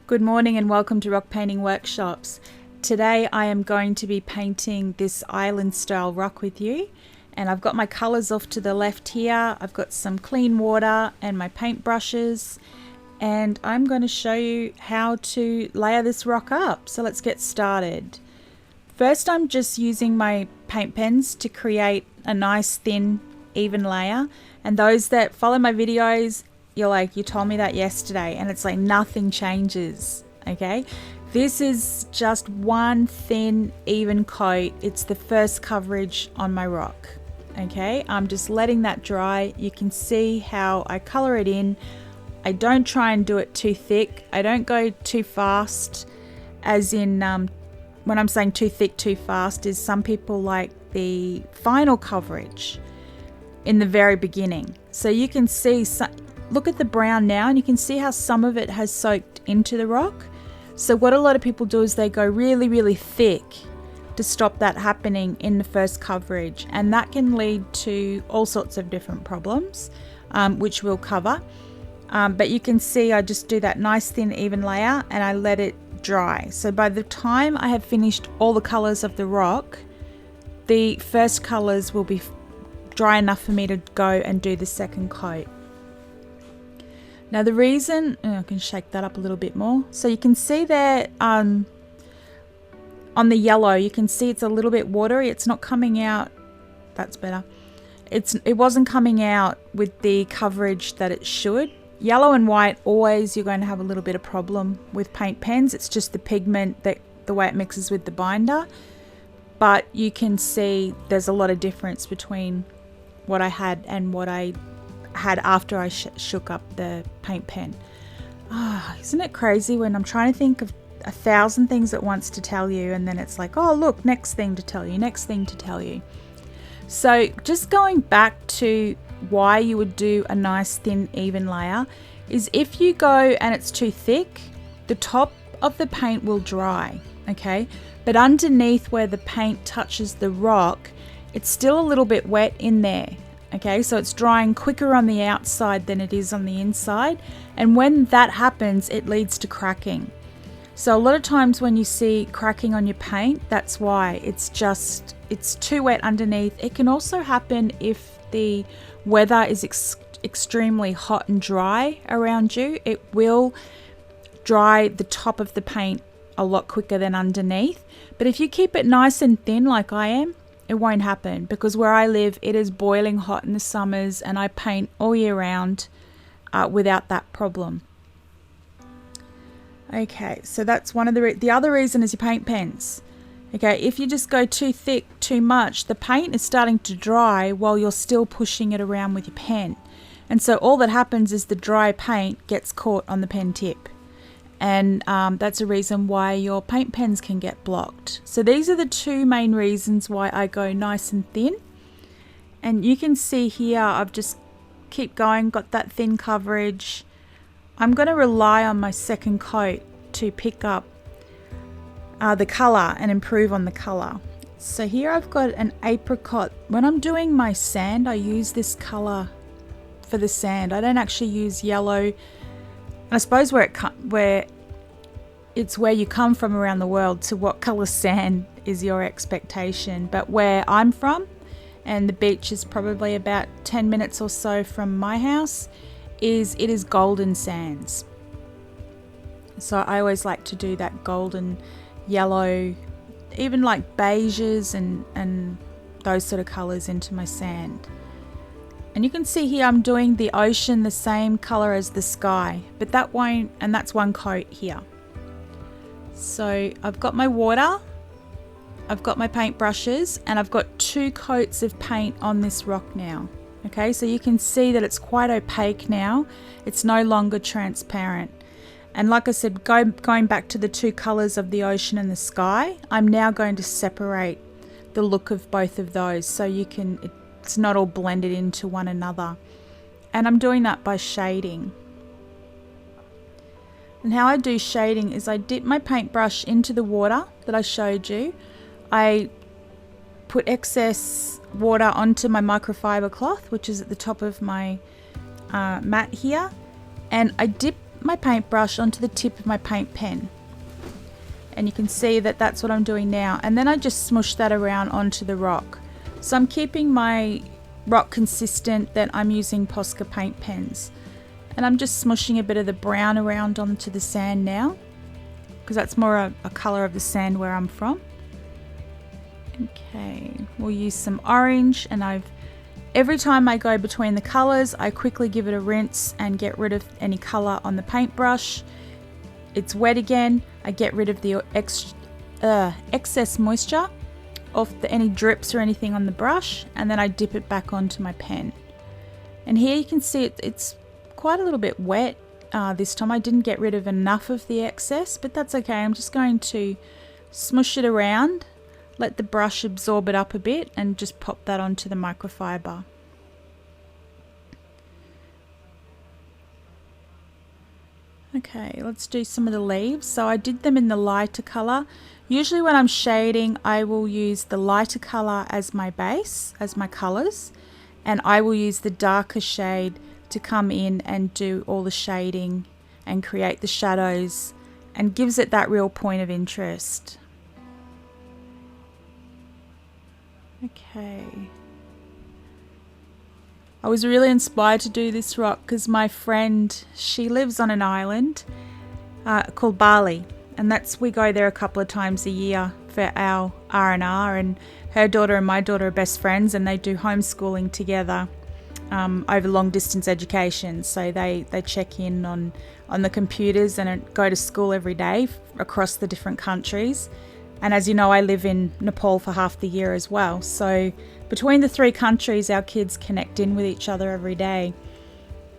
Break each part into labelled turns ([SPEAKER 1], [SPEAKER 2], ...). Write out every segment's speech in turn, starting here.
[SPEAKER 1] Good morning and welcome to Rock Painting Workshops. Today I am going to be painting this island style rock with you, and I've got my colours off to the left here. I've got some clean water and my paint brushes, and I'm going to show you how to layer this rock up. So let's get started. First, I'm just using my paint pens to create a nice thin even layer, and those that follow my videos, you're like, you told me that yesterday, and it's like nothing changes. Okay, this is just one thin even coat. It's the first coverage on my rock. Okay, I'm just letting that dry. You can see how I color it in. I don't try and do it too thick. I don't go too fast, as in when I'm saying too thick too fast is some people like the final coverage in the very beginning. So you can see look at the brown now, and you can see how some of it has soaked into the rock. So what a lot of people do is they go really thick to stop that happening in the first coverage, and that can lead to all sorts of different problems, which we'll cover. But you can see I just do that nice thin even layer and I let it dry. So by the time I have finished all the colors of the rock, the first colors will be dry enough for me to go and do the second coat. Now the reason, I can shake that up a little bit more. So you can see there on the yellow, you can see it's a little bit watery. It's not coming out, that's better. It wasn't coming out with the coverage that it should. Yellow and white, always you're going to have a little bit of problem with paint pens. It's just the pigment, that the way it mixes with the binder. But you can see there's a lot of difference between what I had and what I had after I shook up the paint pen. Isn't it crazy when I'm trying to think of 1,000 things at once to tell you, and then it's like, oh look, next thing to tell you. So just going back to why you would do a nice thin even layer is if you go and it's too thick, the top of the paint will dry, okay? But underneath where the paint touches the rock, it's still a little bit wet in there. Okay, so it's drying quicker on the outside than it is on the inside, and when that happens it leads to cracking. So a lot of times when you see cracking on your paint, that's why. It's too wet underneath. It can also happen if the weather is extremely hot and dry around you. It will dry the top of the paint a lot quicker than underneath, but if you keep it nice and thin like I am, it won't happen, because where I live it is boiling hot in the summers and I paint all year round without that problem. Okay, so that's one of the other reason is your paint pens. Okay, if you just go too thick too much, the paint is starting to dry while you're still pushing it around with your pen, and so all that happens is the dry paint gets caught on the pen tip, and that's a reason why your paint pens can get blocked. So these are the two main reasons why I go nice and thin. And you can see here I've just keep going, got that thin coverage. I'm going to rely on my second coat to pick up the color and improve on the color. So here I've got an apricot. When I'm doing my sand, I use this color for the sand. I don't actually use yellow. I suppose where it's where you come from around the world to what color sand is your expectation. But where I'm from, and the beach is probably about 10 minutes or so from my house, it is golden sands. So I always like to do that golden yellow, even like beiges and those sort of colors into my sand. And you can see here I'm doing the ocean the same color as the sky, but that won't, and that's one coat here. So I've got my water, I've got my paint brushes, and I've got 2 coats of paint on this rock now. Okay, so you can see that it's quite opaque now. It's no longer transparent. And like I said, going back to the 2 colors of the ocean and the sky, I'm now going to separate the look of both of those so it's not all blended into one another. And I'm doing that by shading. And how I do shading is I dip my paintbrush into the water that I showed you. I put excess water onto my microfiber cloth, which is at the top of my mat here, and I dip my paintbrush onto the tip of my paint pen. And you can see that that's what I'm doing now. And then I just smush that around onto the rock. So I'm keeping my rock consistent, that I'm using Posca paint pens. And I'm just smushing a bit of the brown around onto the sand now, because that's more a colour of the sand where I'm from. Okay, we'll use some orange, and every time I go between the colours, I quickly give it a rinse and get rid of any colour on the paintbrush. It's wet again, I get rid of the excess moisture off any drips or anything on the brush, and then I dip it back onto my pen. And here you can see it's quite a little bit wet this time. I didn't get rid of enough of the excess, but that's okay. I'm just going to smush it around, let the brush absorb it up a bit, and just pop that onto the microfiber. Okay, let's do some of the leaves. So I did them in the lighter colour. Usually when I'm shading, I will use the lighter colour as my base, as my colours, and I will use the darker shade to come in and do all the shading and create the shadows, and gives it that real point of interest. Okay. I was really inspired to do this rock because my friend, she lives on an island called Bali, and we go there a couple of times a year for our R&R, and her daughter and my daughter are best friends, and they do homeschooling together over long distance education. So they check in on the computers and go to school every day across the different countries. And as you know, I live in Nepal for half the year as well. So between the 3 countries, our kids connect in with each other every day.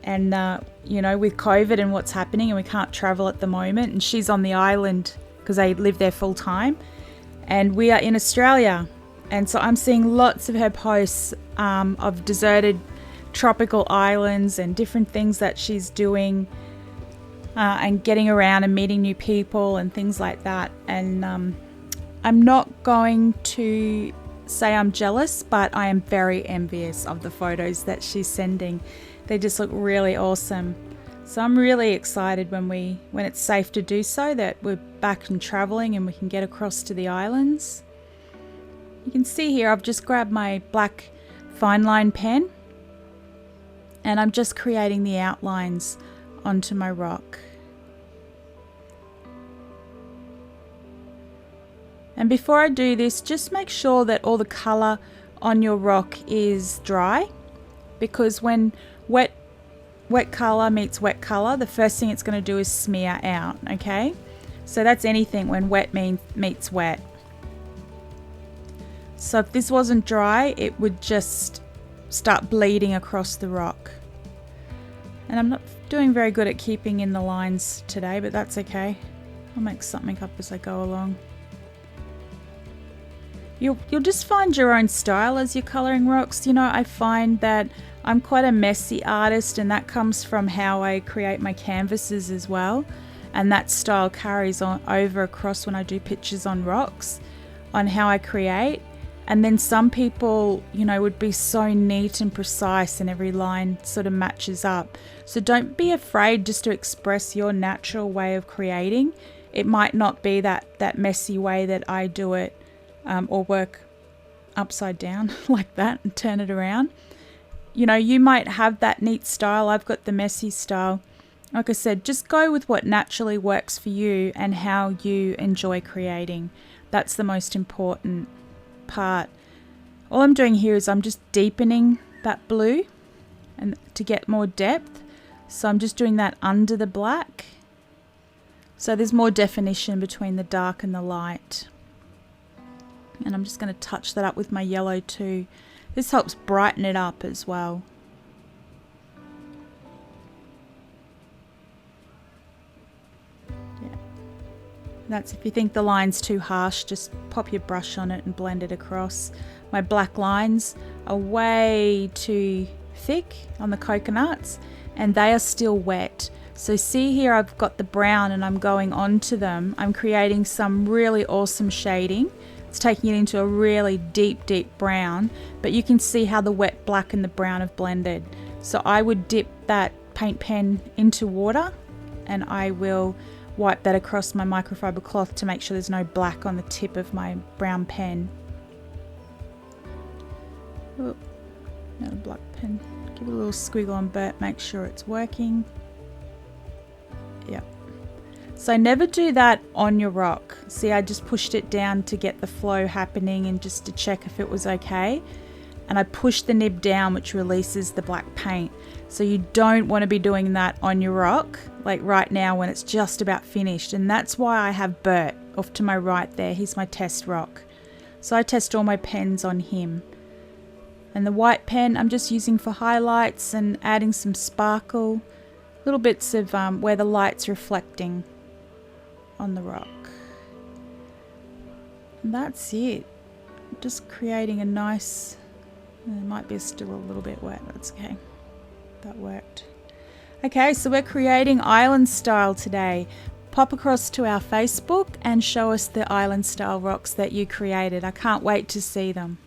[SPEAKER 1] And, you know, with COVID and what's happening, and we can't travel at the moment, and she's on the island because they live there full time. And we are in Australia. And so I'm seeing lots of her posts of deserted tropical islands and different things that she's doing and getting around and meeting new people and things like that. And I'm not going to say I'm jealous, but I am very envious of the photos that she's sending. They just look really awesome. So I'm really excited when it's safe to do so, that we're back and traveling and we can get across to the islands. You can see here I've just grabbed my black fine line pen, and I'm just creating the outlines onto my rock. And before I do this, just make sure that all the colour on your rock is dry, because when wet colour meets wet colour, the first thing it's going to do is smear out, okay? So that's anything when wet meets wet. So if this wasn't dry, it would just start bleeding across the rock. And I'm not doing very good at keeping in the lines today, but that's okay. I'll make something up as I go along. You'll just find your own style as you're colouring rocks. You know, I find that I'm quite a messy artist, and that comes from how I create my canvases as well. And that style carries on over across when I do pictures on rocks, on how I create. And then some people, you know, would be so neat and precise and every line sort of matches up. So don't be afraid just to express your natural way of creating. It might not be that messy way that I do it. Or work upside down like that and turn it around. You know, you might have that neat style. I've got the messy style. Like I said, just go with what naturally works for you and how you enjoy creating. That's the most important part. All I'm doing here is I'm just deepening that blue and to get more depth. So I'm just doing that under the black. So there's more definition between the dark and the light. And I'm just going to touch that up with my yellow too. This helps brighten it up as well. Yeah. That's if you think the line's too harsh, just pop your brush on it and blend it across. My black lines are way too thick on the coconuts, and they are still wet. So see here, I've got the brown and I'm going onto them. I'm creating some really awesome shading. It's taking it into a really deep brown, but you can see how the wet black and the brown have blended. So I would dip that paint pen into water and I will wipe that across my microfiber cloth to make sure there's no black on the tip of my brown pen. Oh, another black pen. Give it a little squiggle on Bert, make sure it's working. Yep. So never do that on your rock. See, I just pushed it down to get the flow happening and just to check if it was okay. And I pushed the nib down, which releases the black paint. So you don't want to be doing that on your rock, like right now when it's just about finished. And that's why I have Bert off to my right there. He's my test rock. So I test all my pens on him. And the white pen I'm just using for highlights and adding some sparkle. Little bits of where the light's reflecting on the rock. And that's it. Just creating a nice, it might be still a little bit wet, that's okay. That worked. Okay, so we're creating island style today. Pop across to our Facebook and show us the island style rocks that you created. I can't wait to see them.